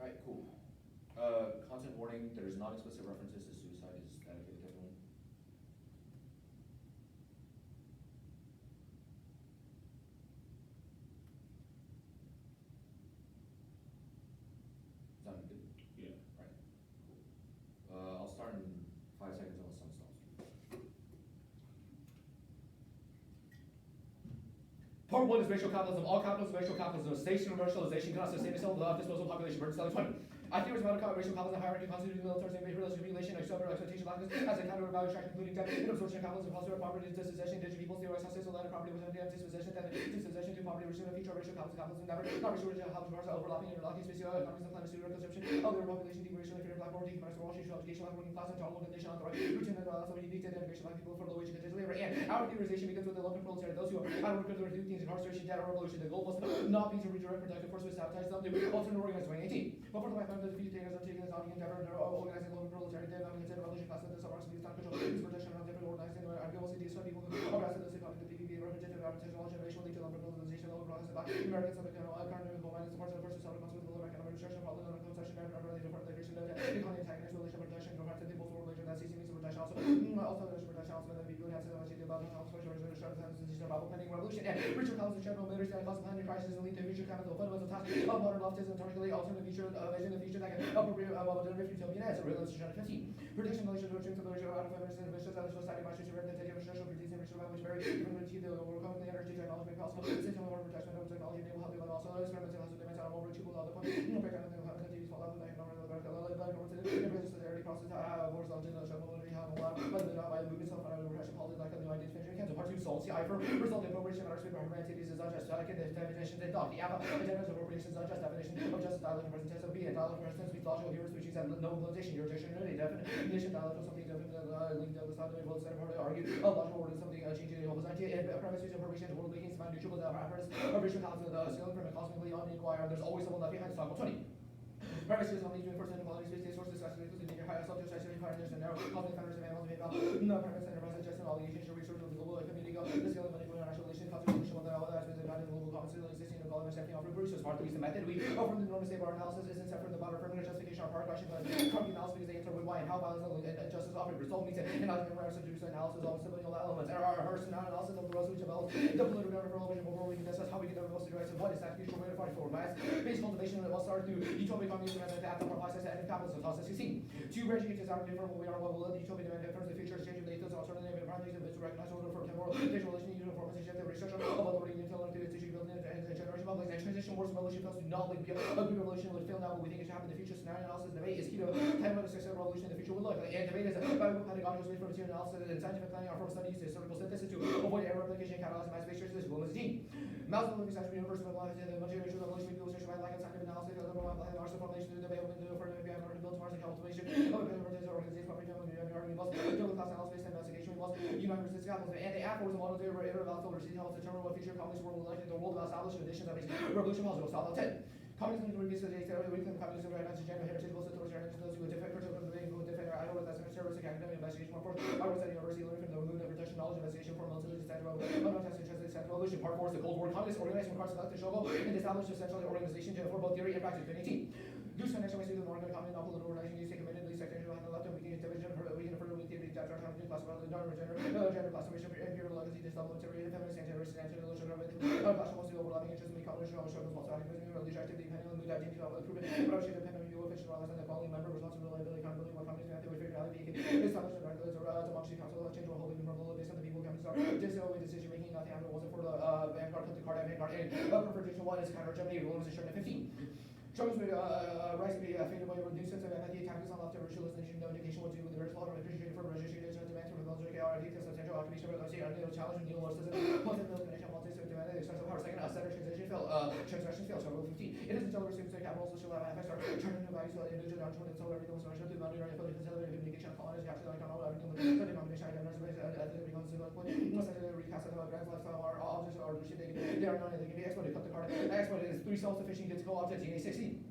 Alright, cool. Content warning, there's not explicit references to suicide. Is that okay with everyone? Is that good? Yeah. Right, cool. I'll start in 5 seconds unless someone stops. Part 1 is racial capitalism. All capitalism is racial capitalism. Station commercialization cannot sustain itself without disposable population. Burns 2020. I theorize about racial capitalism, hierarchy, constituting military, relative regulation, external expectation, as a counter value extraction, including debt, and absorption, capitalism, possible property, dispossession, indigenous peoples, theorize how states will land property within the dispossession, then dispossession to poverty, reaching the future of racial capitalism, never, not racial, capitalism, are overlapping, interlocking, space, economies, and climate, student consumption, elder population, degradation, inferior, black, poverty, commerce, wall, social education, black working class, and total nation on the right, routine, and so unique to integration, black people for low wage and contingent labor, and our theorization begins with the lumpen proletariat, those who are out of work, do things, incarceration, debt, or revolution, the goal must not be to redirect productive force, but sabotage them, to alternate organized 2018. But for the my family, the future takers are taking this on endeavor, organizing global proletariat, they have considered revolution class, and the suburbs, these not control, these protection of different organizing, and we also see some people who are arrested, those who come to the PPP, representative, representation, all generation, lead to lumpen globalization, lower process, American Southern Carolina, government supports the first to settle consequences of economic restriction, probably not a concession, and related to the creation of the economic antagonist relation protection, no harm to the both relation, that sees means protection also, also the protection also, the people have said about the about how social revolution, about pending revolution, and Richard Collins, general military, cost planning crisis, and lead to future capital, fundamental task of modern leftism, particularly alternate future, vision the future that can appropriate, generate utopian as a realistic 15. Protection relation to the to out of feminist and vicious other society by social revenue, social produce and racial which very even when the overcoming the energy technology possible, system of protection of technology enable healthy life also experimental has dimension of over people other point, break down the continues fall out of the process wars on the show will be how but by the movement of repression politics like the ideas finishing cancer part 2 solves the for result in appropriation of our speaker humanities is unjust like in the definition they dog the alpha agenda of appropriation is unjust definition of justice dialogue and present tense of be and dialogue present speech logical heroes species and nobilization jurisdiction definition dialogue something different linked to the side of both sides to argue a logical word is something changing the whole design and premise using appropriation world making is found neutral without reference appropriation house the ceiling from a cosmically uninquired there's always someone left behind stock 20. Premise is only first and quality space source discussion including your higher subject size pioneers and narrow cosmic founders of animals made about no premise and present just all the ancient research of the global community go the scale of money for international relations conservation of the all that with the value of global common still existing in all of everything offered Bruce as part of the method we offer the enormous state of our analysis isn't set from the bottom from justification of our question but from the analysis because they answer with why and how balance and justice offered result means and not even reference to analysis of civilian elements and our first analysis of the rules which develops the political government for vision before we can discuss how we can develop most of the rights and what is that future way to fight for mass based cultivation that will start through utopic communism and the process and capitalism class 16 to educate is our different what we are what will the utopian demand first the future exchange of the ethos alternative and practice of to recognize order for temporal digital relation union for position the research of authority until to tissue building and generation public and transition wars revolution fails to not lead a good revolution would fail now but we think it should happen in the future scenario analysis debate is key to time what a successful revolution in the future would look like and debate is a pedagogical space for material analysis and scientific planning are from studies to historical synthesis to avoid error replication catalyze mass space traces as well as gene Mouse will be such a universe of life and the material revolution people search by lack of scientific analysis and liberal life and artificial formation to debate open to for the behind to build Mars and cultivation of a organization property family we must deal with class analysis and investigation we must unite resist capitalism and the afterwards a model to about over see how to determine what future communist world will like the world about establishing editions of these revolution models will stop 10 communism will be so they weaken communism right now to general heritage both towards those who defend critical debate who defend our idol that's a terrorist academic investigation report I was at the university learning from the removed of protection knowledge investigation for military central untested central revolution part 4 is the Cold War communist organization requires collective struggle and establish a central organization for both theory and practice 2018 Goose connection with the Morgan communist novel organization use take committedly secretary behind the left and we can division we can further with theory that are having class about the gender classification for imperial legacy this level theory and feminist anti-racist anti-religious class mostly overlapping interests in the combination of struggles also activism religious activity depending on the mood identity of improvement but actually depending on you efficient rather than the following member responsibility reliability accountability what communist method we figured out we can establish a regular democracy council change or holding from the based on the people coming start decision making not the answer wasn't for the vanguard cut the card and vanguard and prediction one is counter Germany rules in 15 Struggles with rights to be faded by reduced sense of empathy, tactics on left and racial listening, no indication what to do with the very following appreciation for registration, demand from the military, details, potential occupation, challenge, new law system, positive connection, multi-system, demand, expressive power, second, center, transaction fail, struggle 15. It is until the receivers take capital, social effects are turning to values, so individual down 20, so everything was to the boundary, right, affiliate, facility, communication, colonies, capture, like, on all, everything, the combination, identity, becomes a point, most of the recast of brands, lifestyle, our objects, or they are not, they can be exploited, cut the card, exploited is 3 self-sufficient, gets go objects, DNA 16.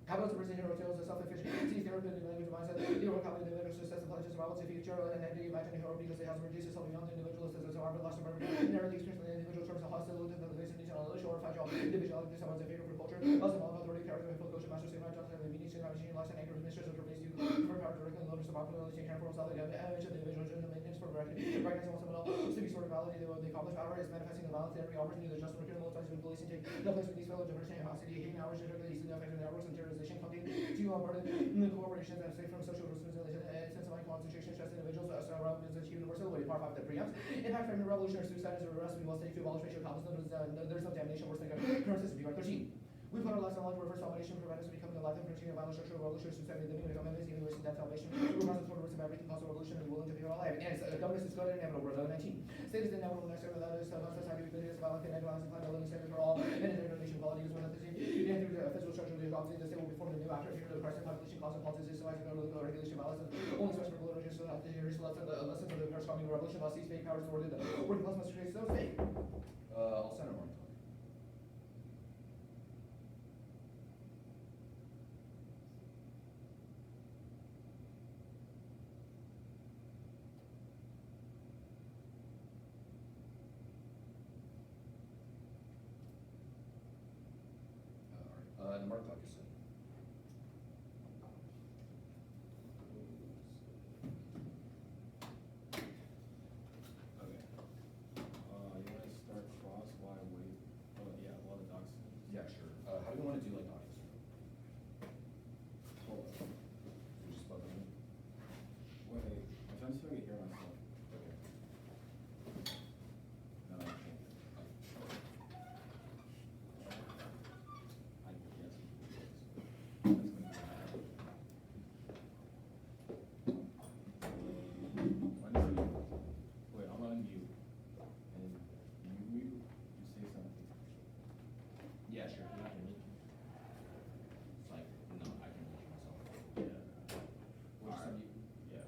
Capitalism representing hotels and self-efficient sees therapeutic language mindset. The overall company individual success and pleasures about the future and then they imagine hero because they have reduced itself beyond the individualist as a armor lost of narrowly experienced the individual terms of hostility to the basic needs and all the shore fragile individuality someone's a favorite for culture. Also all authority character and culture master sigma Johnson and ravaging lives and anger of ministers of the race for power directly and loaders of popularity and care for themselves, the image of the individual and the maintenance for recognizing one someone else to be sort of validated. The accomplished power is manifesting the violence and every opportunity the just and criminal ties with police and take the place with these fellow diversity and hostility, hating hours, the east and the effect of networks and terrorization, coming to burden the corporations and safe from social responsibility and intensifying concentration, stress individuals, around business, universal, part 5 of the preamps. Impact from the revolutionary suicide is a arrest. We must take to abolish racial capitalism. There's no damnation worse than current system. 13. We put our lives on line to reverse domination, prevent us from becoming a life and continuing violent structural revolutionary suicide, living with amendments, even wasting that salvation. Regardless of the risk of everything, cause a revolution, and willing to be alive. And governance is good and inevitable. 19. State is the inevitable next year without us, society, we believe violent and violence, and living standards for all, and integration quality is one of the things. And through the physical structure of the economy, the state will be formed anew after a period of crisis, population, cause, and politics, systemizing the regulation, violence, and only special for religious, so that the lessons of the corresponding revolution must cease fake powers awarded. The working class must create those fake. I'll send a mark. The mark clock is set. Okay. You want to start cross while I wait? Oh, yeah, while the docs. Yeah, sure. How do you want to do like audios? Hold on. You just plug them in? Wait, I'm trying to hear myself. Okay. No, I can't. I guess. Wait, I'm on mute. And you say something. Yeah, sure. Can you hear me? It's like, no, I can hear myself. Yeah. We'll just Alright. unmute. Yeah.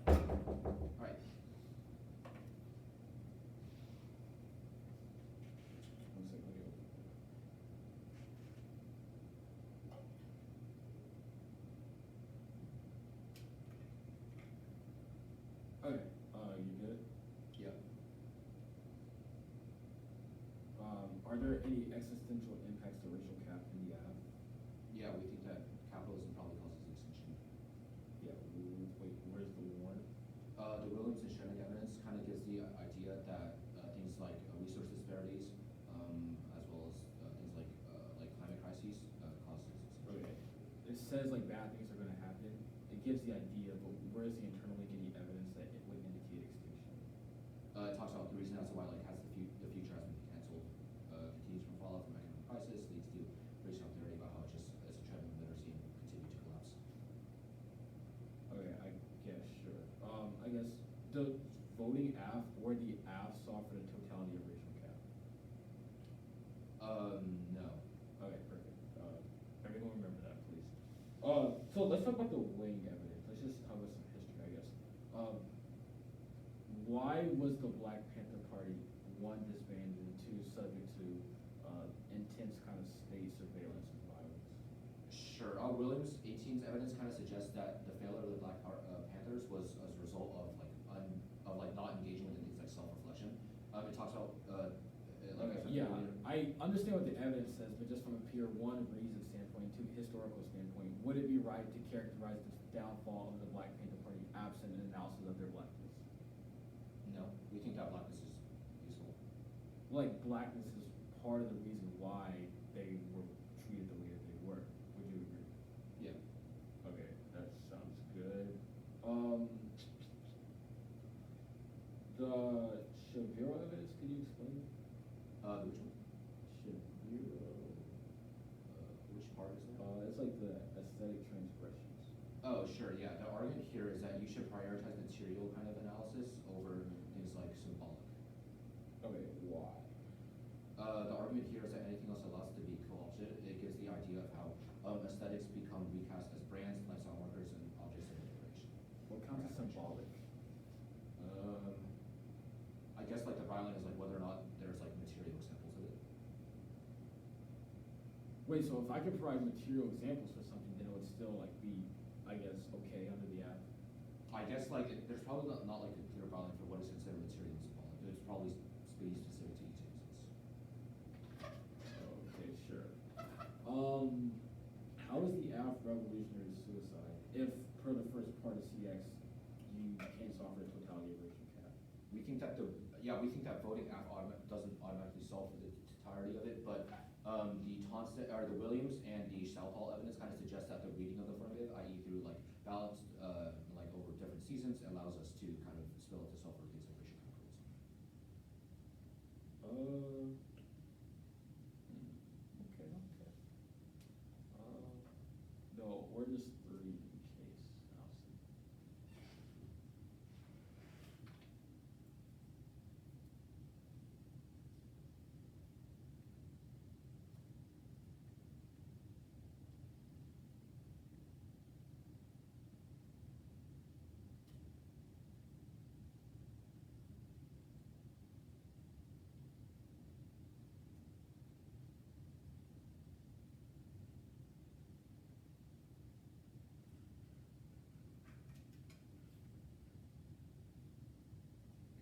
Alright. One second, let me open. Okay, you good? Yeah. Are there any existential impacts to racial cap in the app? Yeah, we think that capitalism probably causes extinction. Yeah, wait, where's the warrant? The Williams and Shannon evidence kind of gives the idea that things like resource disparities, as well as things like climate crises, cause extinction. Okay, it says like bad things are gonna happen. It gives the idea, but where's the internally getting evidence that it would indicate extinction? It talks about the reason as to why has the future has been cancelled, continues from fallout from economic crisis, leads to racial theory about how it's a trend of literacy and continue to collapse. Okay, I guess, sure. I guess the voting app or the app saw for the totality of racial cap? No. Okay, perfect. Everyone remember that, please. So let's talk about the weighing evidence. Let's just talk about some history, I guess. Why was the Black Panther Party, one, disbanded, and two, subject to intense kind of state surveillance and violence? Sure. Williams 18's evidence kind of suggests that the failure of the Black Panthers was as a result of not engaging with things like self-reflection. It talks about like I said Yeah, earlier. I understand what the evidence says, but just from a pure one reason standpoint, two historical standpoint, would it be right to characterize the downfall of the Black Panther Party absent an analysis of their blackness? No, we think that blackness is useful. Like blackness is part of the reason why they were treated the way that they were. Would you agree? Yeah. Okay, that sounds good. The Shaviro evidence, could you explain? Which one? Shaviro. Which part is that? It's like the aesthetic transgressions. Oh, sure. Yeah. The argument here is that you should prioritize material kind of analysis over things like symbolic. Okay, why? The argument here is that anything else allows it to be co-opted. It gives the idea of how aesthetics become recast as brands, lifestyle markers, and objects of integration. What counts as symbolic? I guess like the violin is like whether or not there's like material examples of it. Wait, so if I could provide material examples for something, then it would still like be, I guess, okay under the app? I guess like there's probably not like a clear boundary for what is considered material and symbolic. It's probably pretty specific to each instance. Okay, sure. How is the app revolutionary suicide We think that voting doesn't automatically solve for the entirety of it, but the Tonsted, or the Williams and the Southall evidence kind of suggests that the reading of the affirmative, i.e. through like ballots, like over different seasons, allows us to kind of spill it to solve for things like racial capitalism. Okay. No, we're just three case analysis.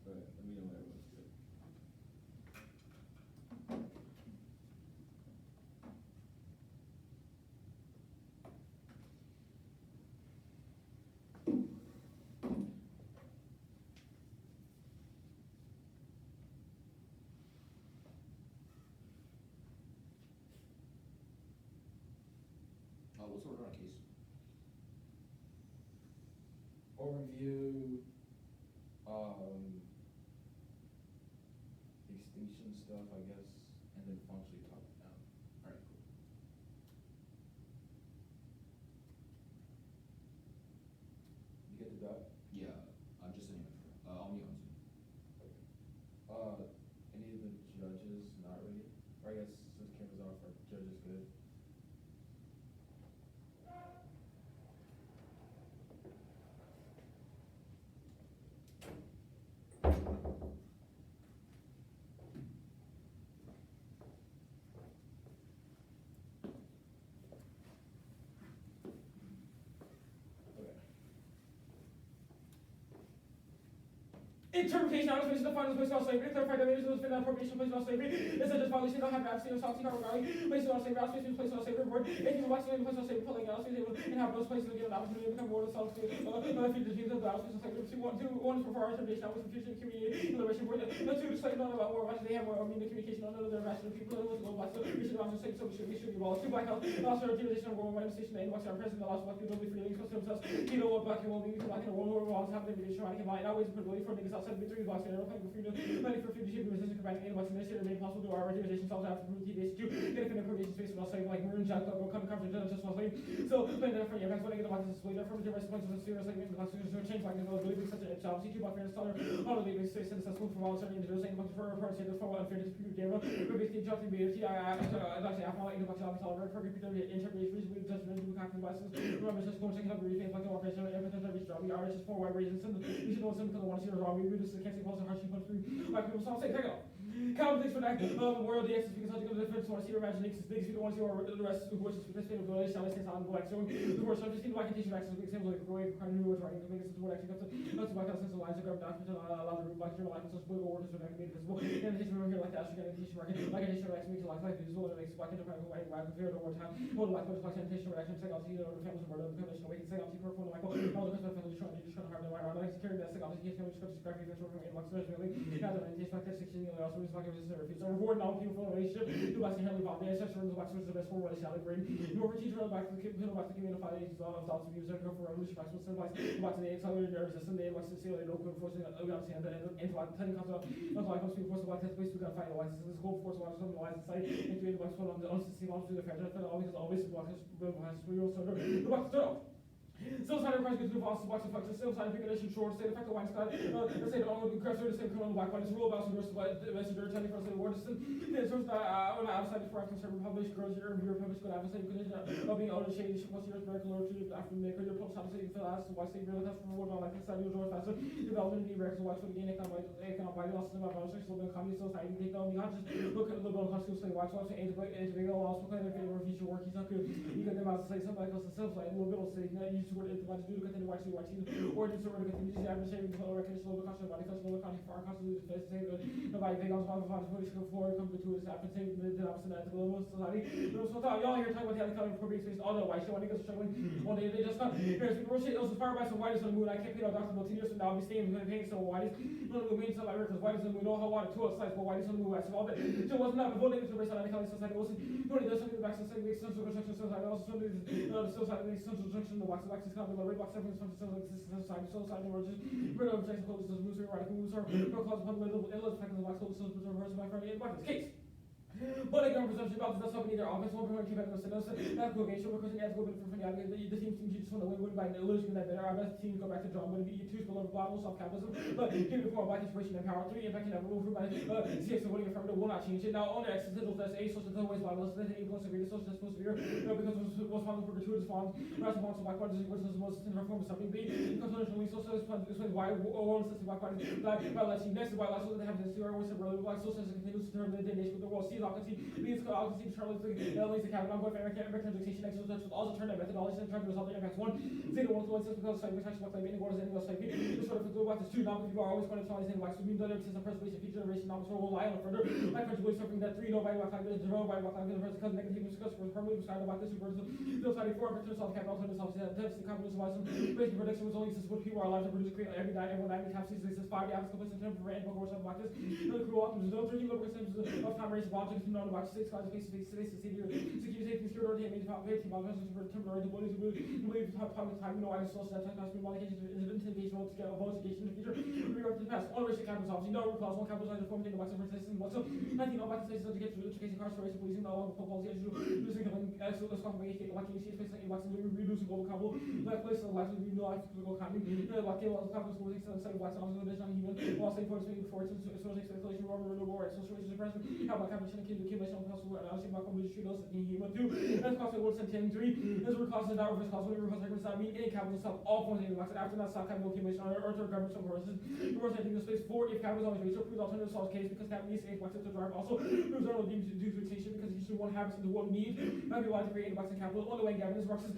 Let me know when everyone's good. What's the order on case? Overview, extinction stuff, I guess, and then functionally top it down. All right, cool. You get the dot? Yeah, I'm just sending it. I'll mute on Zoom. Any of the judges not ready? Or I guess since cameras off, are judges good? Interpretation, observation, the final place about slavery, clarify dimensions of the appropriation place about slavery, is such as violation of have abstain of salty regarding places about slavery, observation place about slavery, board, if you watch the place about slavery, pulling out, and have those places to give an opportunity to become more of self, if you disease of the observation of slavery, one is for our interpretation, I was confusion, community, liberation board, the two display none about more, watch they have more meaning communication on another rational people, and what's going on, so we should also say, so we should be well, two black health, also utilization of world manifestation, and watch our president, the lost black people, be freely express themselves, you know what black people will be, black in a world where we always have the invitation, I can buy, and always put really for niggas outside the three blocks, money for food to shape resistance combining in what's initiated made possible to our organization selves after proof TBH to get a fin appropriation space without saying like maroon jack or come coverage just while saying so playing that for you guys want to get the boxes split up from the different points of the serious like the boxes to change like the believing such a job C2 by fairness color all of the leaving space and successful for all certain individuals saying boxes for a part saying for unfairness people gamma but basically dropping BFT I actually I found like the box job solver for computer interpretation we just really do copy devices remember just going checking out the reface like the operation everything that we job we are just for wide reasons and you should know some because I want to see the wrong we do this can't see also harshly punch through like people so I'll say take it off. Conflicts for that world, the access because how to go to the difference, want to see your imagination, things you don't want to see or the rest who wishes to participate in the shall I say on black. So the word so just need black and teaching access for example like growing crime new words writing to make it what actually comes to black sense of lines of government documents allow the root black journal like so political workers would make visible. And the history over here like the Austrian teaching market, like a history of makes life visible and it makes black independent white compared to one time. Hold like black sanitation reaction, psychology, the families of murder, the coalition awakening psychology for the Michael, all the customer families trying to harm them around like security that psychology case family scripts graphic events from in box really. Now the meditation like that 16 also is like a visitor. So reward all people for the relationship. Do like inherently involved in ancestors and the black sources of the best for relationship brain. You over teach back to the community of ages of thoughts of music for revolution back to the like back to the accelerated nervous system. They like to see like no good forcing understand and intellect telling concept of like most people force the black test place to find the white system. This whole force of something the white society and create the black soul on the unseen on to the fact that always the black has real sort of the black turtle. Still side of Christ goes to also watch the fact that still side of regulation short, say the fact that wine sky, let's say the only crafts are the same criminal black one, it's rule about the rest of the messenger, telling for us the word is the source that on the outside for conservative published girls, your published good adversary, condition of being out of shade, what's your miracle or to after maker, your post obviously fill out, so why say really that's for one like this side of your faster, development of the records, watch for the gain economic value, also about violence, so the community society, take on the conscious, look at the little constitution, say watch, and to also claim their favor of future work, he's not good, you get them out to say somebody else to self, like a little bit of say, you word is divided due to continue white or just sort of continue to have the same recognition of the conscious body, conscious of the conscious far, conscious of the same nobody they also have a political floor come to it happen same the opposite at the global society. So y'all here talking about the other color appropriate space, although white shit when niggas are struggling one day they just come here's people shit, it was inspired by some whites on the moon. I can't pay no doctor no 10 years from now I'll be staying in pain so white is no mean something like because white is on the moon, know how water to us like but white is on the moon, I said all that. So it wasn't that before niggas were based on the color society, it wasn't doing this something back society makes sense of construction society, also something the society makes sense of construction, the box is kind of the red box everyone's function like society, society we're just rid of objects clothes, those moves, radical moves are no cause upon the level, endless fact of the box clothes, so preserve versus my friend in the case. But again, presumption about this, that's something either obvious one point keep at the that's cool game. Show because as go for funny idea. The team just want to win by losing that better. Our best team go back to John. But be two below Bible self capitalism. But give it more black inspiration and power. 3 impact can have rule by CX voting affirmative will not change it. Now on the existential test A social the ways Bible that A plus severe social test plus severe because it was found for gratuitous forms. Rest of also black parties which is the most in form of something B because originally social is explain why all system black parties by letting next by last that have this zero was black social continues to turn the nation with the world sees occupancy means obviously determines at least the capital ongoing for American taxation exercise which also turn that methodology and trying to result in impacts 1 0 1 1 6 because like which actually like what is any else like this sort of do about this 2 now people are always going to try to say like so mean that it's a preservation future generation now so will lie on further like principally something that 3 nobody about like this 0 by about like the first because negative discuss for permanently described about this versus the society for pictures of capital to this office that the capitalism was basic prediction was only since what people are allowed to produce create every night everyone night have 6 5 the hours complete in terms of random or something like this no crew optimism no 13 of time race of objects known about 6 5 face to face security safety security and major population for temporary the believe public time you know I social that time been modification is intimidation to get a vote education in the future regard to the past all racial capitals obviously no clause one capital size form taking the box of system what's up 19 all box states education incarceration policing all of football issue losing so let's talk about like you see space like box reducing global capital like place of life we know like physical economy like capital schools study blacks on the national human while state force making for social speculation renewable rights social suppression how about capitalism accumulation possible and obviously about community those in human too that's cost of 110 3 as we're costing that reverse cost whatever cost like mean any capital stop all forms of blacks after that stop capital accumulation or to government some courses reverse I think the space 4 if capital is always raised so proves alternative solves case because capital needs to blacks to drive also proves are deemed due to extinction because it's just one habits in the world need not be allowed to create blacks and capital on the way Gavin is Marxist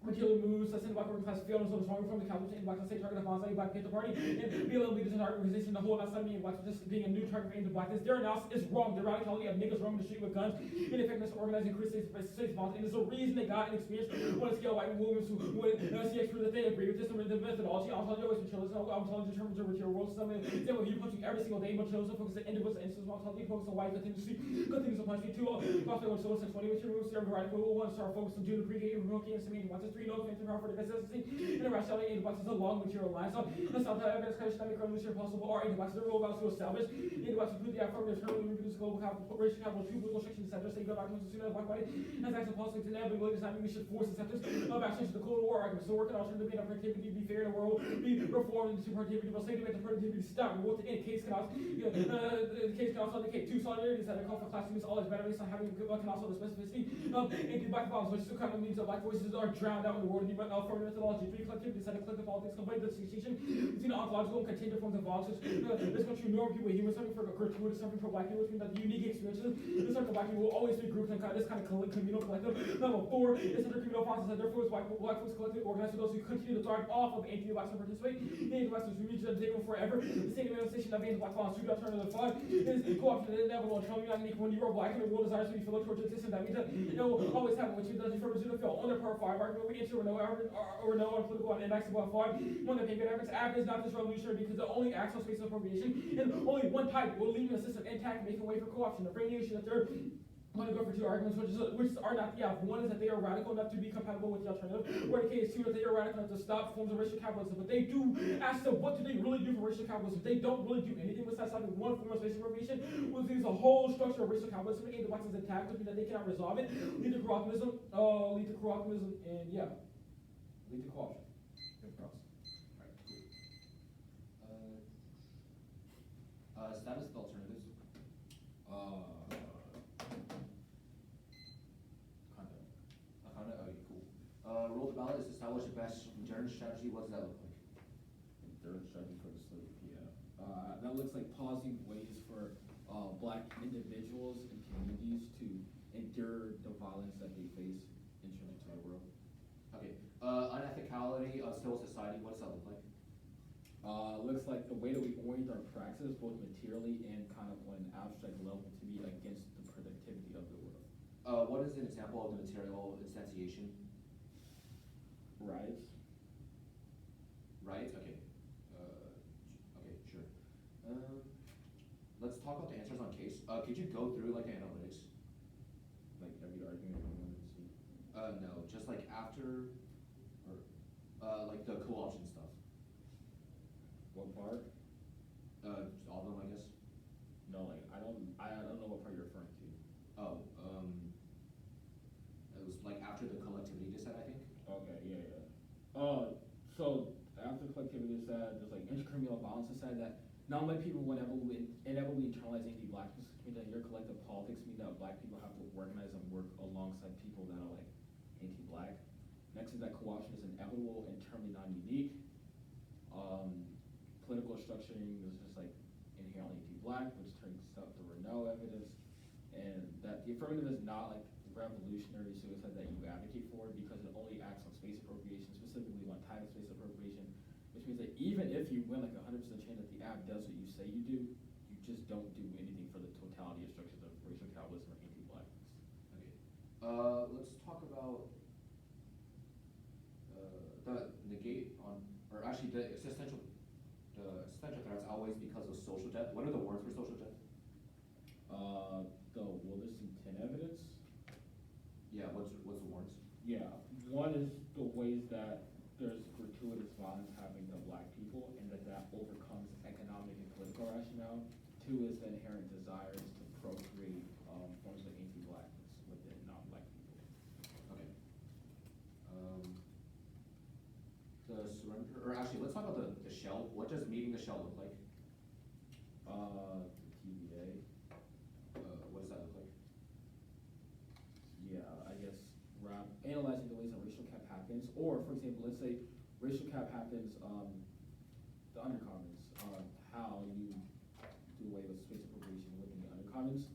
material moves, let's send black working class failures of strong from the capital in black state target of Bonzai, black get the party, and be able to lead this entire organization, the whole not suddenly black just being a new target for into blackness. Their analysis is wrong. The radicality of niggas roaming the street with guns, ineffectiveness organizing criticism states and there's a reason they got an experience on a scale white movements who would see experts that they agree with this the methodology. I'm telling you always materialism, I'm telling you terms of material world system and say what you punching every single day, materialism focus on individuals and instances, I'm telling you focus on white continues to punch me too. Cost of 20 material moves, radical one start focus on Judah pre-game, rookie and Samine, what's 3 notes, for the consistency and irrationality in boxes a long material line. So let's not have evidence kind of systemic revolution possible or in boxes the rule about to establish in boxes prove the affirmative term reproduce global capital racial capital two political sections center state documents as soon as black body as actual politics inevitably design we should force acceptance of actions to the Cold War argument. So working alternative to be productivity be fair in the world be reformed into productivity but say to make the productivity stop what the case can also the case can also indicate 2 solidarities that are called for class students all is better based on having can also the specificity of anti-black violence which kind of means that black voices are drowned out in the world for methodology, 3 collectivity, set a collective politics, complete the distinction between ontological and contingent forms of violence. This country, normal people, humans, something for gratuitous, something for black people, which means that the unique experiences, this type of black people will always be grouped in this kind of communal collective. Level 4 is intercommunal process that therefore is black folks collectively organized for those who continue to thrive off of anti-blacks and participate. The anti-blacks who reach them table forever. The same manifestation of anti-black violence, to alternative 5 is co-option and inevitable and telling you not unique when you are black and the world desires to be filled towards existence. That means that it will always happen, which does refer to the fill. On the part 5, argument we enter or no on political and index about 5. One that paper evidence act is not this revolutionary because the only actual space of appropriation and only one type will leave the system intact, making way for co-option. The brain issue that they're going to go for 2 arguments, which are not one is that they are radical enough to be compatible with the alternative, or the case 2 that they are radical enough to stop forms of racial capitalism. But they do ask them what do they really do for racial capitalism. They don't really do anything besides having one form of spatial appropriation, which leaves the whole structure of racial capitalism and the box is intact, which means that they cannot resolve it, lead to co-optimism, and lead to co-option. Alright, cool. Status of the alternatives. Conduct. Okay, cool. Rule of the ballot is to establish the best endurance strategy. What does that look like? Endurance strategy for the slave. That looks like pausing ways for black individuals and communities to endure the violence that they face intrinsic to the world. Okay. Unethicality of civil society, what does that look like? Looks like the way that we orient our practices, both materially and kind of on an abstract level, to be against the productivity of the world. What is an example of the material instantiation? Rights. Right? Okay. Okay, sure. Let's talk about the answers on case. Could you go through like analytics? Like every argument we wanted to see. No, just like after, or like the co-option stuff. What part? All of them, I guess. No, like I don't know what part you're referring to. Oh, it was like after the collectivity dissent, I think. Okay, yeah. So after collectivity said, there's like intracriminal violence said that not only people will inevitably internalize anti-blackness, mean that your collective politics mean that black people have to organize and work alongside people that are like anti-black. Next is that co-option is inevitable and terminally non-unique. Political structuring is just like inherently anti-black, which turns out there were no evidence, and that the affirmative is not like revolutionary suicide that you advocate for because it only acts on space appropriation, specifically on time and space appropriation, which means that even if you win like 100% chance that the app does what you say you do, you just don't do anything for the totality of structures of racial capitalism or anti-blackness. Okay. Let's talk about the negate on, or actually the existential threats always because of social death. What are the warrants for social death? The Wilderson 10 evidence. Yeah, what's the warrants? Yeah, one is the ways that there's gratuitous violence happening to black people and that overcomes economic and political rationale. Two is the inherent desires to procreate forms of anti-blackness within non-black people. Okay. The surrender, or actually, let's talk about the shell. What does meeting the shell look like? TVA. What does that look like? Yeah, I guess analyzing the ways that racial cap happens, or for example, let's say racial cap happens, the undercommons, how you do away with space appropriation within the undercommons,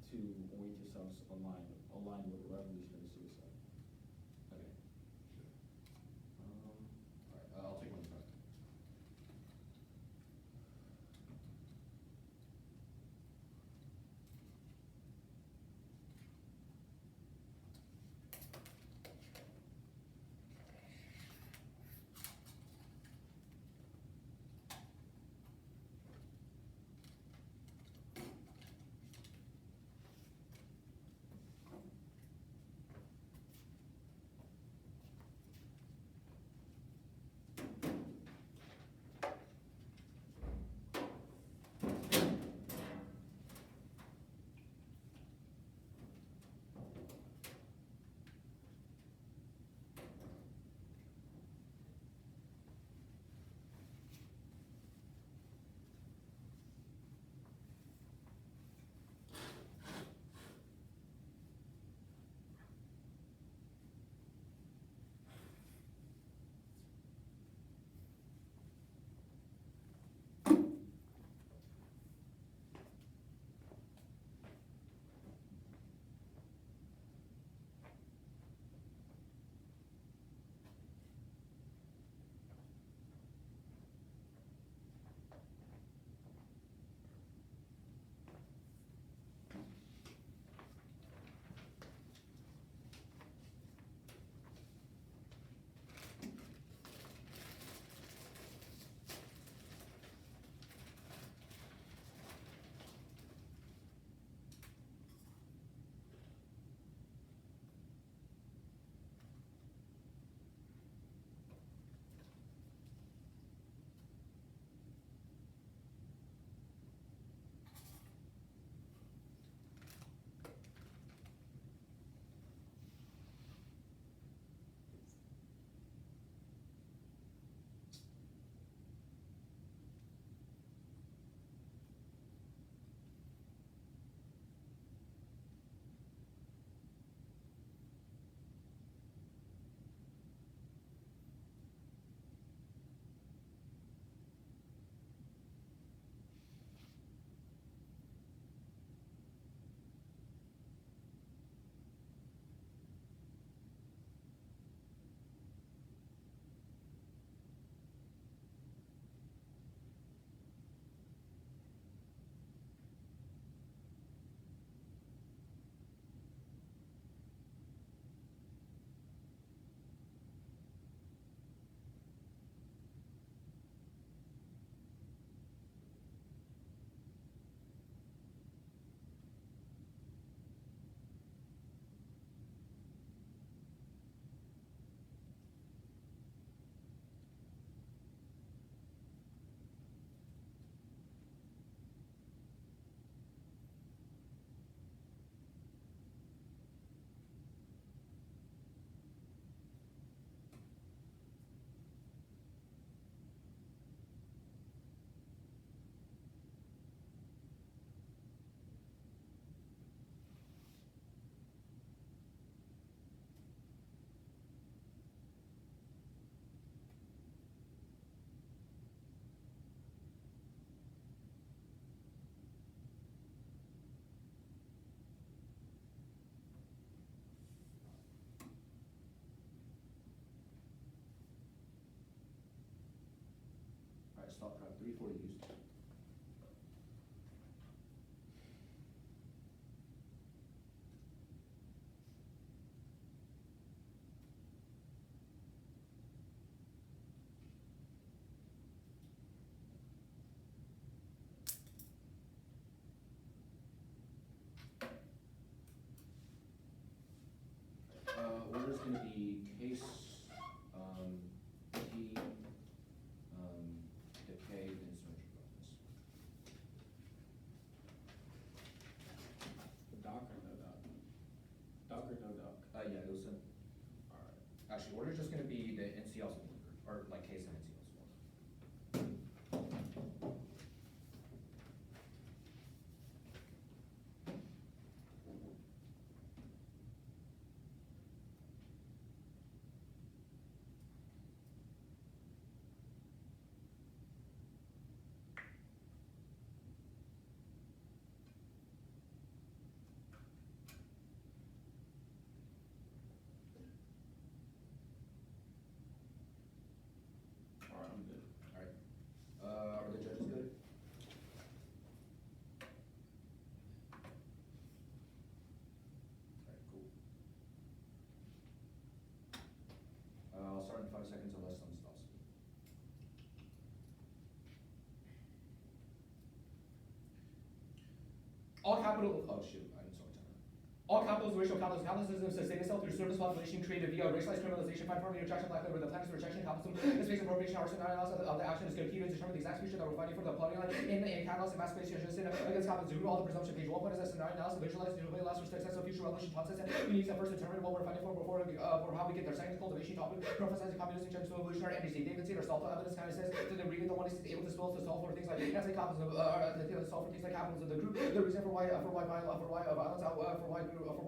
to orient yourselves aligned with revolutionary suicide. Okay. Sure. I'll take one back. stop prep 340 used. Order's gonna be case, P, decay, and surgical roughness. Doc or no doc? Doc or no doc? Yeah, it was Alright. actually, order's just gonna be the NCLs and liquor, or like case and NCLs. Alright, I'm good. Alright. Are the judges good? Alright, cool. I'll start in 5 seconds unless someone stops me. All capital, oh shoot, I'm sorry, time. All capitals, racial capitals, capitalism sustain itself through service population created via racialized criminalization, conformity, rejection, black labor, the plans of rejection, capitalism, the space appropriation, arson, analysis of the action is key to determine the exact future that we're fighting for the plotting line in capitalism, emancipation, against capitalism, through all the presumption, page 1 point is a scenario analysis, visualize, the way last respect sense of future revolution, concepts, and we need to first determine what we're fighting for before how we get there. Second, cultivation topic, prophesizing communism, change to evolutionary energy. David Cedar, salto evidence kind of says that the reading the one is able to spell to solve for things like anti-capitalism, to solve for things like capitalism. The group, the reason for why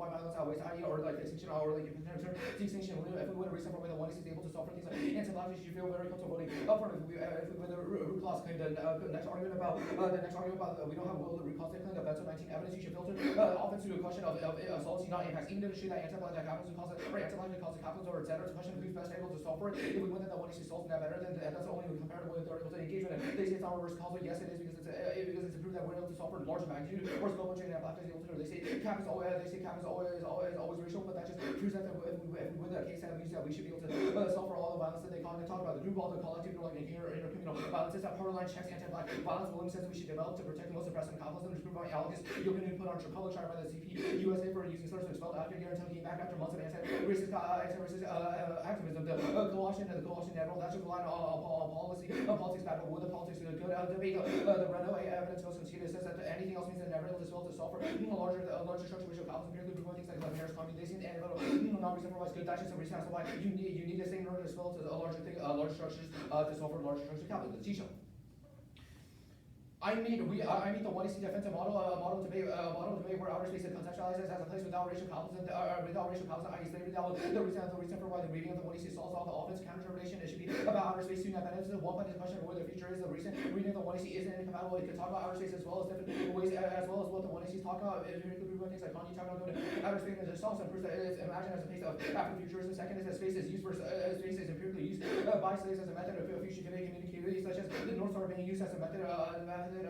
violence outweighs ID or like extinction or like extinction. If we win a reason for why the one is able to solve for things like anti-black issues, you feel very comfortable voting up for it. If we win the root cause claim, the next argument about we don't have will the root cause claim, the events of 19 evidence you should filter often to the question of assaults, not impacts. Even if the issue that anti-black capitalism causes or anti-black causes capitalism or etc. It's a question of who's best able to solve for it. If we win that the one is solved that better, then that's only compared with they're able to engage with it. They say it's not reverse causal. Yes, it is because it's proved that we're able to solve for large magnitude or scope of change and black is able to. They say cap is always racial, but that just proves that if we win that case, that means that we should be able to solve for all the violence that they talk about. The group, all the collective, like intercommunal violence, is that borderline checks anti-black violence. Williams says we should develop to protect the most oppressed and capitalism. To prove by Algus, you can put on public trial by the CP USA for using slurs to expel after year until he came back after months of anti-racist activism. The Colossian admiral, that should rely on politics battle with the politics of the good debate. The Renault evidence goes from Chile says that anything else means that never able to solve for larger structure racial capitalism, particularly promoting things like Harris communism and non-reason for why it's good. That's just a reason as to why you need this thing in order to spell to a larger thing, larger structures to solve for larger structure capitalism. The T-show. I need the one is defensive model debate where outer space is conceptualized as a place without racial capitalism, i.e. slavery. The reason for why the reading of the one is solves all the offense counter relation. It should be about outer space student benefits. One point is the question of where the future is. The reason reading of the one is isn't incompatible. It could talk about outer space as well as different ways, as well as what the one is talking about. It could be things like Kanye talking about going to outer space and just also proves that it's imagined as a place of after futurism. Second is that space is used for space is empirically used by slaves as a method of future communicating, such as the North Star being used as a method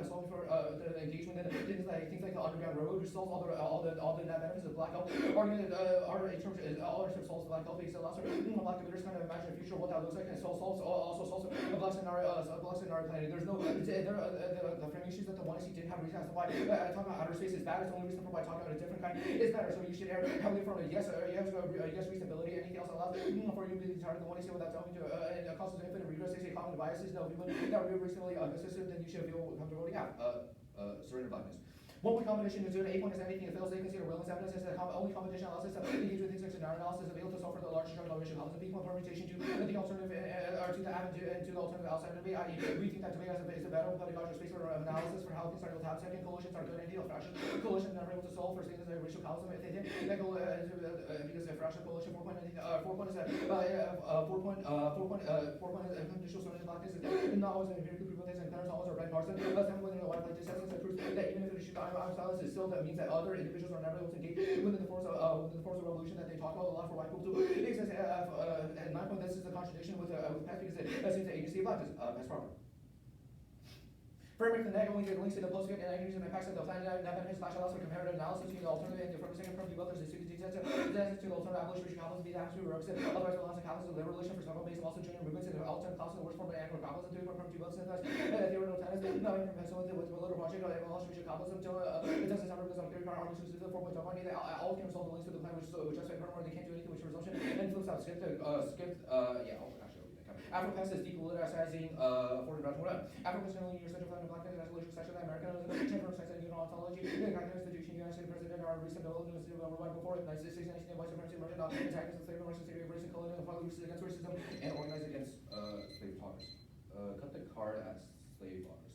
solving for the engagement and things like the Underground Railroad, which solves all the net benefits of black health. Argument in terms solves black health because it allows for black commuters kind of imagine a future of what that looks like, and also solves a black scenario planet. There's no the framing issues that the one didn't have reason as to why talking about outer space is bad. It's the only reason for why talking about a different kind is better. So you should err heavily from a yes reasonability. Anything else allows for you to be tired of the one without telling you it causes infinite regress. They say common biases. No, people that are reasonably consistent, then you should feel comfortable voting out. Surrender blackness. One point combination is 8 point is anything that fails. They consider willingness evidence is the only combination allows us to engage with things like scenario analysis available to solve for the larger structural racial causes. B point permutation to the alternative or to the alternative outside of debate. I.e. we think that debate is a better pedagogical space for analysis for how things are able to have. Second, collisions are good and ideal. Fractional collisions never able to solve for things like racial causalism. If they did, that go because a fractional collision 4 point is that 4 point is conditional surrender blackness is not always empirically proven things and Clarence always are red Carson. 7 point in the white light just that proves that even if it is silence is still that means that other individuals are never able to engage within the force of revolution that they talk about a lot for white people to exist. At 9 point, this is a contradiction with PES because it seems that agency of blackness. PES proper. Framework the net only the links to the post-script and activities and impacts of the plan that benefits slash allows for comparative analysis between the alternative and the affirmative second from the authors to the alternative abolition which capitalism be the absolute works. Otherwise, the loss of capitalism, liberal relation for several based on also junior movements and the alternative class in the worst form of annual capitalism to from two both synthesized theoretical tenets, not even from with a little project or abolition which capitalism to it doesn't sound because on theory part arguments to the 4.1 money that all can resolve the links to the plan which justify furthermore they can't do anything which resumption and flips out skip yeah, actually after passes depoliticizing for the Rotterdam. After personally your central plan of black national section of American chamber of science and ontology, the Constitution, United States President are recent developments right before it, 1969, white supremacy, Russian antagonism, slavery, Russian theory of race and colonialism, finally which is against racism and organized against slave autocracy. Cut the card at slave autocracy.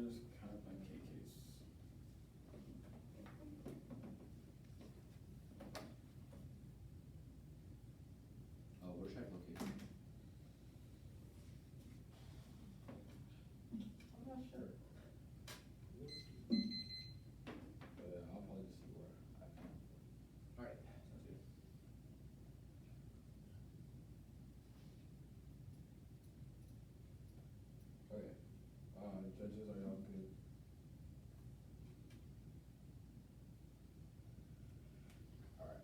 authors kind of like KK's. Where should I locate? I'm not sure. But I'll probably just see where I found it. Alright, sounds good. Okay. Judges, are y'all good? Alright.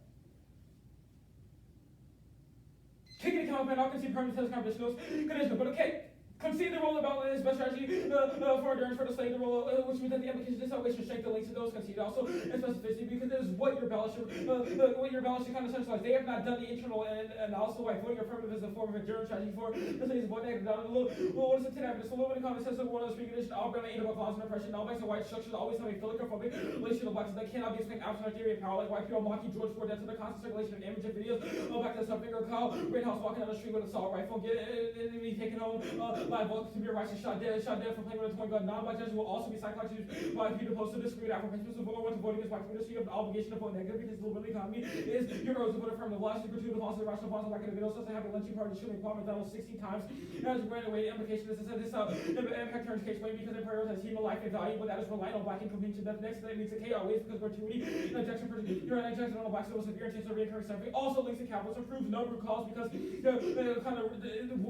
Taking account of man, concede permanent test conditionals, conditional, but okay. Concede the role of balance is best strategy for endurance for the slave, the role, which means that the application of this salvation strength the links to those concede also and specificity because it is what your balance should kind of centralize. They have not done the internal analysis why voting affirmative is a form of endurance strategy for the slaves of what negative down a little. What is it today? It's a little bit of common sense of one of the speaking condition, all brand about violence and oppression, all banks and white structures always have a philanthropic relation to blacks that cannot be explained absent theory of power, like white people mocking George Ford death to the constant circulation of image and videos. Back to the subfinger Kyle Rittenhouse walking down the street with an assault rifle, get enemy taken home by bullets to be arrested, shot dead for playing with a toy gun. Non-black judges will also be psychologically by people opposed to disagree with Afro-Pessimism of voting voting against black community. You have an obligation to vote negative because the liberal economy is your oath to vote affirmative. Logic, gratuitous, false, rational, false, black individuals such as having lynching party shooting Kwame McDonald 16 times. As a grand away implication is this impact turns case plain because it prioritizes human life and value, but that is reliant on black incomprehension. That next that leads to chaos ways because gratuity and injection you're an injection on a black civil severe intense or recurring suffering. Also links to capitalism proves no root cause because kind of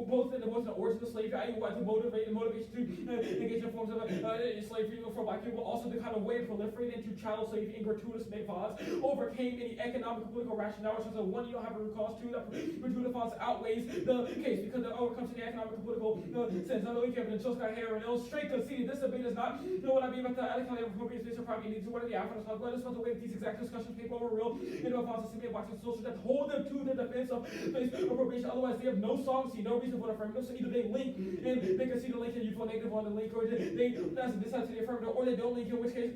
both in the origin of slavery, i.e. what to motivation to engage in forms of slavery for black people, also the kind of way it proliferated into chattel slavery and gratuitous make violence, overcame any economic and political rationale, which is one, you don't have a root cause, two, that gratuitous violence outweighs the case because it overcomes any economic and political sense. Not only Kevin and Joe Scott Harris and Strake conceded this debate is not, what I mean about the economic appropriate space or private needs, what are the Africans talk about, the way that these exact discussions paper over real, violence and blacks and social that hold them to the defense of place appropriation, otherwise they have no song, see no reason for the affirmative, so either they link and they can see the link and you feel negative on the link, or they decide to the affirmative, or they don't link, in which case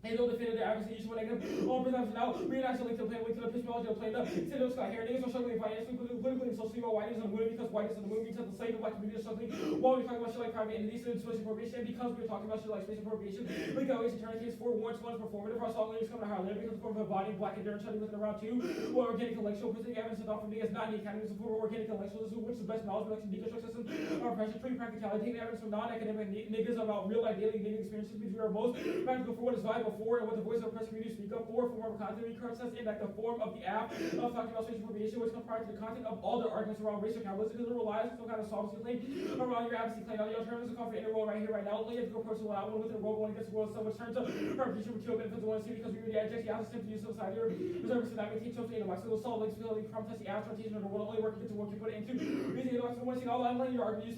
they don't defend their advocacy, each one negative. All presumption now, reenact the link to the plan, link to the epistemology of the plan. Say those Scott here, niggas are struggling financially, politically, and socially, while whiteness is unwilling because whiteness is unwilling because the slave and black community is struggling. While we're talking about shit like private entities and space appropriation, and because we're talking about shit like space appropriation, we can always turn case for warrants, one's performative, our song lyrics coming to higher level because the form of embodying black endurance study within around two, or organic intellectual, presenting evidence and often is not in the academy, so for organic intellectualism, which is the best knowledge production, deconstruct system, our pressure, free practicality, taking evidence from non-academic niggas about real life daily nigga experiences, which we are most practical for what is valuable for and what the voice of press community speak up for form of content recurrence in like the form of the app of talking about spatial appropriation, which comes prior to the content of all their arguments around racial capitalism because it relies on some kind of solvency claim around your advocacy claim. Now the alternatives are called for interroll right here, right now. Only have to go personal out one with a role going against the world, so which turns to permutation for two benefits of one see because we really adjust the opposite to use society or reserve to not maintain social data box. So we'll solve links ability from testing abstraction or the world only working to work you put it into using data box for one scene all online your argument. You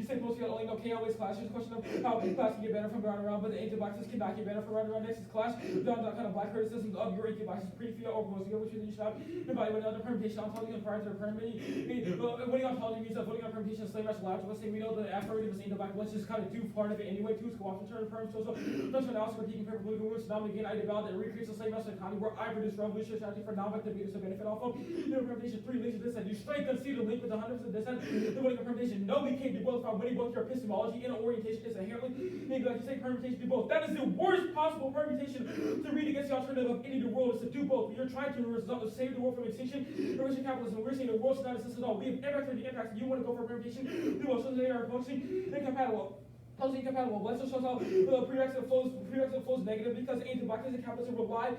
say most of you only know K always clash. There's a question of how class can get better from running around, but the agent boxes cannot get better from running around. Next is clash. Done kind of black criticisms of your agent boxes pretty few or most which you should have evaluate another permutation ontology and prior to the permutation. Voting ontology means that voting on permutation is slave match allowed. Let's say we know the affirmative is in the black. Let's just kind of do part of it anyway too. So often turn perm social analysis where he compare political roots. Now again I developed that recreates the slave match economy where I produce revolutionary strategy for non-black debaters to benefit off of. Permutation 3 links to this and you straight concede a link with 100% this and the voting on permutation. No, we can't do both from winning both your epistemology and orientation is inherently maybe like you say permutation do both. That is the worst possible permutation to read against the alternative of any of the world is to do both. You're trying to save the world from extinction, erasing capitalism. We're saying the world should not exist at all. We have impacted the impacts. You want to go for permutation? Do also they are functioning incompatible. Totally incompatible. Let's just show how prerequisite flows negative because anti-blackness and capitalism relies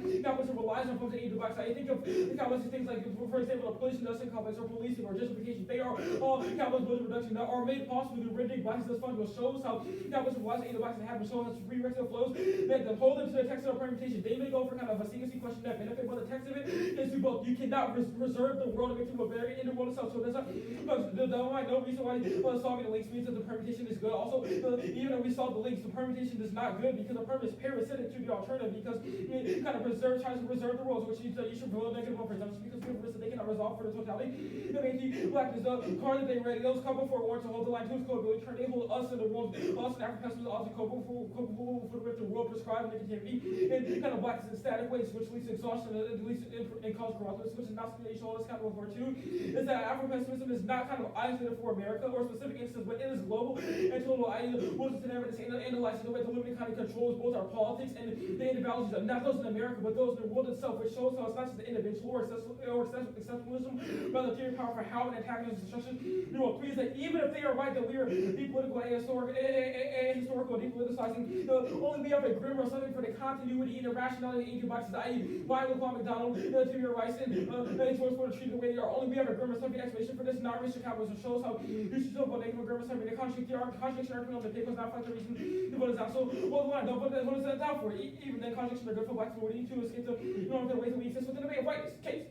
on forms of anti-blacks. I think of the capitalistic things like, for example, the pollution industrial complex or policing or justification. They are all capitalist modes of reduction that are made possible through rendering blackness as fungible. Shows how capitalism relies on anti-blacks and have shown how prerequisite flows that hold them to the text of permutation. They may go for kind of a secrecy question that benefit, but the text of it is to both. You cannot reserve the world to make it a very in the world itself. So that's not no reason why solving the links means that the permutation is good. Also, even though we solve the links, the permutation is not good because the perm is parasitic to the alternative because it kind of tries to preserve the rules, which you should build negative one presumption because we have risk that they cannot resolve for the totality. The anti-blackness, the card that they read, those come before warrants to hold the line to its code, but they hold us in the world, us and African pessimism, also culpable for the world prescribed negativity and kind of blackness in static ways, which leads to exhaustion and leads and cause corruptness, which is not something they show us kind of before too, is that Afro pessimism is not kind of isolated for America or a specific instance, but it is global and to total was an evidence analyzing the way the limiting kind of controls both our politics and the individuals, not those in America, but those in the world itself, which shows how it's not just the individual or exceptionalism, but the theory of power for how an antagonist destruction. Number 3 is that even if they are right that we are depolitical and historical depoliticizing, only we have a grimmer or something for the continuity and irrationality of boxes, i.e. Biological McDonald, to your rights, and George Ford treated the way they are. Only we have a grimmer something explanation for this, not racial capitalism, shows how you should still vote negative grimmer something. The contradiction argument of the paper is not find the reason the vote is out. So, well, don't put what is that down for? Even then, contradictions are good for blacks, but we need to escape the ways that we exist within the debate of whiteness. Case.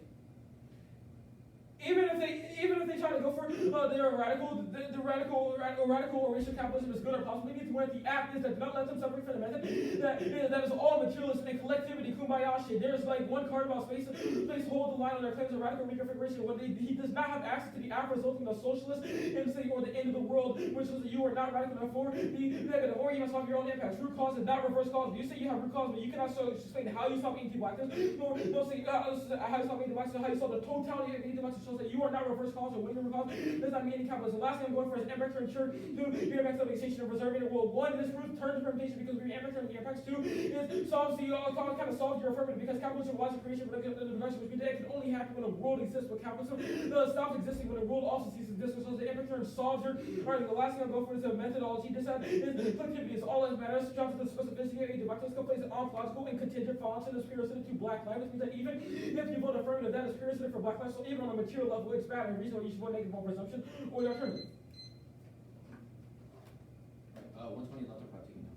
Even if they try to go for their radical or racial capitalism is good or possible, they need to wear the act is that do not let them separate from the method that is all materialism and collectivity, kumbaya shit. There's like one card about space hold the line on their claims of radical reconfiguration when he does not have access to the act resulting in a socialist insane or the end of the world, which is that you are not radical enough for the negative, or you must solve your own impacts. Root cause is not reverse cause. You say you have root cause, but you cannot explain how you stop anti-blackness, nor say how you stop anti-blackness, how you solve the totality of anti-blackness. Shows that you are not reverse cause or winning cause. Does not mean any capitalism. The last thing I'm going for is impact to ensure the impact of extinction of preserving the world. 1, this proves turn to permutation because we impact the impacts. 2 is solves the kind of solves your affirmative because capitalism relies on creation for the production which can only happen when a world exists. But capitalism stops existing when a world also ceases to exist. So the impact term solves your argument. The last thing I'll go for is a methodology. This is collectivity is all that matters. Jump to the specificity of a debactosco plays an ontological and contingent balance in the spirituality to black life. Which means that even if you vote affirmative, that is spirituality for black life. So even on a material level, it's bad and reason why you should vote negative on presumption or the alternative. 120 left are taking now.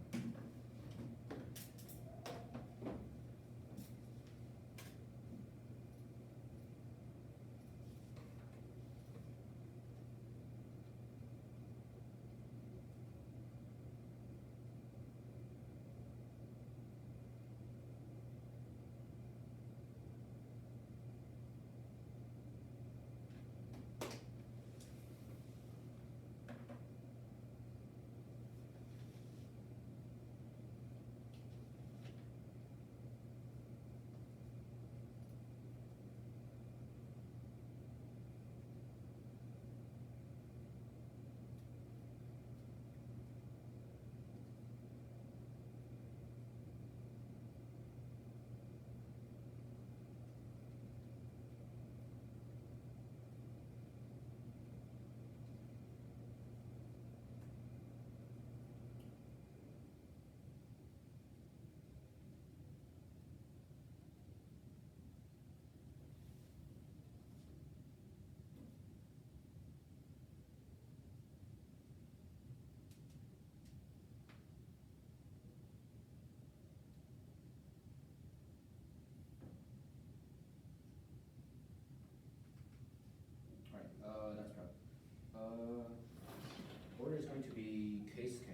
That's correct. Order is going to be case K.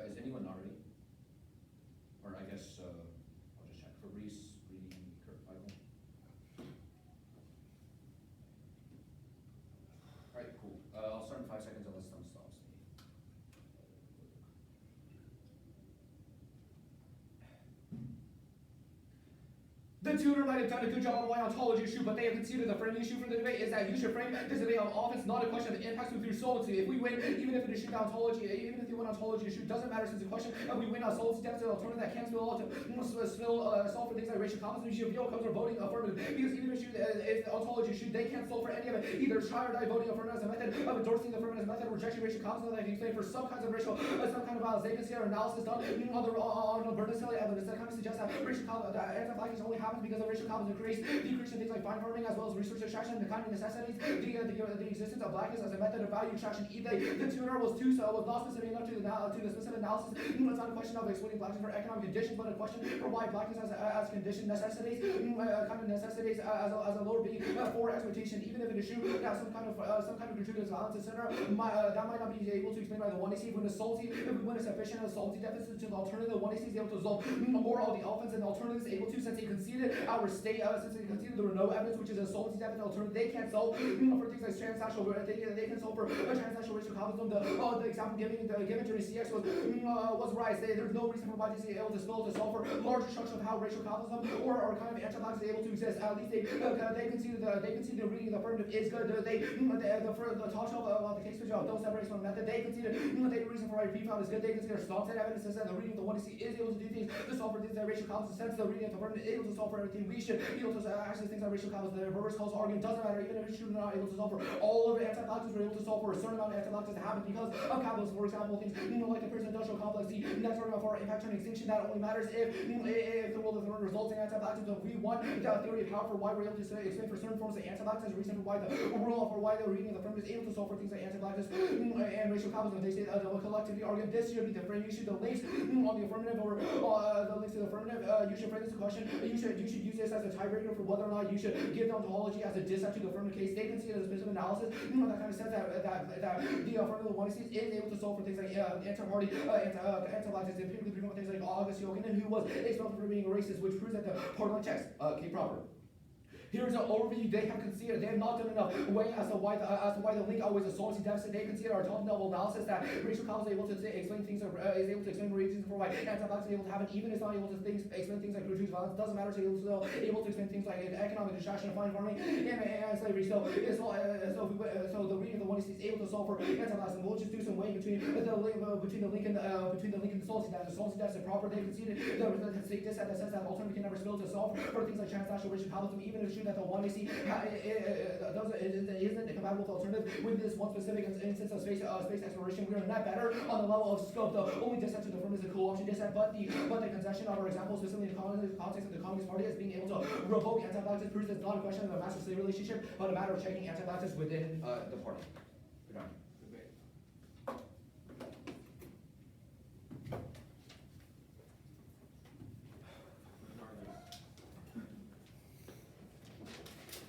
Is anyone not ready? Or I guess I'll just check. Fabrice, Bree, Kurt, Michael. Alright, cool. I'll start in 5 seconds unless someone stops me. The tutor might have done a good job on why ontology issue, but they have conceded the framing issue for the debate is that you should frame this debate on offense, not a question of impacts with your solvency. If we win, even if it is ontology, even if you win ontology issue, doesn't matter since the question of we win on solvency deficit alternative that can solve for things like racial competence issue, if comes are voting affirmative. Because even if the ontology issue, they can't solve for any of it. Either try or die voting affirmative as a method of endorsing the affirmative as a method of rejecting racial competence that can explain for some kinds of racial, some kind of violence. They can see our analysis done on the verticality evidence that kind of suggests that racial competence, anti-blackness only happens happens because of racial capitalism creates decrease in things like fine farming as well as resource extraction and the kind of necessities, the existence of blackness as a method of value extraction. Either the tuner was not specific enough to the specific analysis. It's not a question of exploiting blackness for economic conditions, but a question for why blackness as condition necessitates kind of necessitates as a lower being for exploitation. Even if it is true that some kind of gratuitous violence, etc., that might not be able to explain by the 1AC when a sufficient and salty deficit to the alternative, the 1AC is able to resolve more of the elephants and the alternative is able to, since they conceded our state, since they conceded there were no evidence, which is a salty deficit alternative, they can't solve for things like transnational, they can solve for transnational racial capitalism. The example given during CX was right. There's no reason for why they able to solve for larger structure of how racial capitalism or kind of anti-black is able to exist. At least they conceded the reading of the affirmative is good. The talk show about the case picture of don't separate from the method. They conceded the reason for why pre-found is good. They consider slanted evidence says that the reading of the 1DC is able to do things to solve for things that racial capitalism sense. The reading of the affirmative is able to solve for everything. We should be able to actually things that racial capitalism. The reverse cause argument doesn't matter even if it's true they're not able to solve for all of the anti-blackness. We're able to solve for a certain amount of anti-blackness that happen because of capitalism. For example, things like the prison-industrial complex. The next argument for impact on extinction that only matters if the world of the results in anti-blackness. We want the theory of power for why we're able to explain for certain forms of anti-blackness as a reason for why the reading of the affirmative is able to solve for things like anti-blackness and racial capitalism. They say the collectively argument this should be the frame. You should the links on the affirmative or the links to the affirmative. You should frame this question. You should use this as a tiebreaker for whether or not you should give the ontology as a dissent to the affirmative case. They can see it as a specific analysis. That kind of says that the affirmative one is able to solve for things like anti-party, anti-blackness, and particularly things like August Yokinen, who was expelled for being a racist, which proves that the party text came proper. Here's an overview. They have conceded. They have not done enough weighing as to why the link always a salty deficit. They conceded our top level analysis that racial capitalism is able to explain things is able to explain reasons for why anti-blacks is able to happen. Even if it's not able to explain things like gratuitous violence, doesn't matter. So able to explain things like economic distraction, fine farming, and slavery. So the reading of the 1DC is able to solve for anti-blacks. We'll just do some weighing between the link and the salty deficit. The salty deficit proper. They conceded the state dissent that says that alternative can never spill to solve for things like transnational racial capitalism. Even if that the 1AC isn't compatible with alternative with this one specific instance of space exploration. We are not better on the level of scope. The only dissent to the firm is the co-option dissent, but the concession of our example, specifically in the context of the Communist Party, as being able to revoke anti-blackness proves it's not a question of a master slave relationship, but a matter of checking anti-blackness within the party. Good night.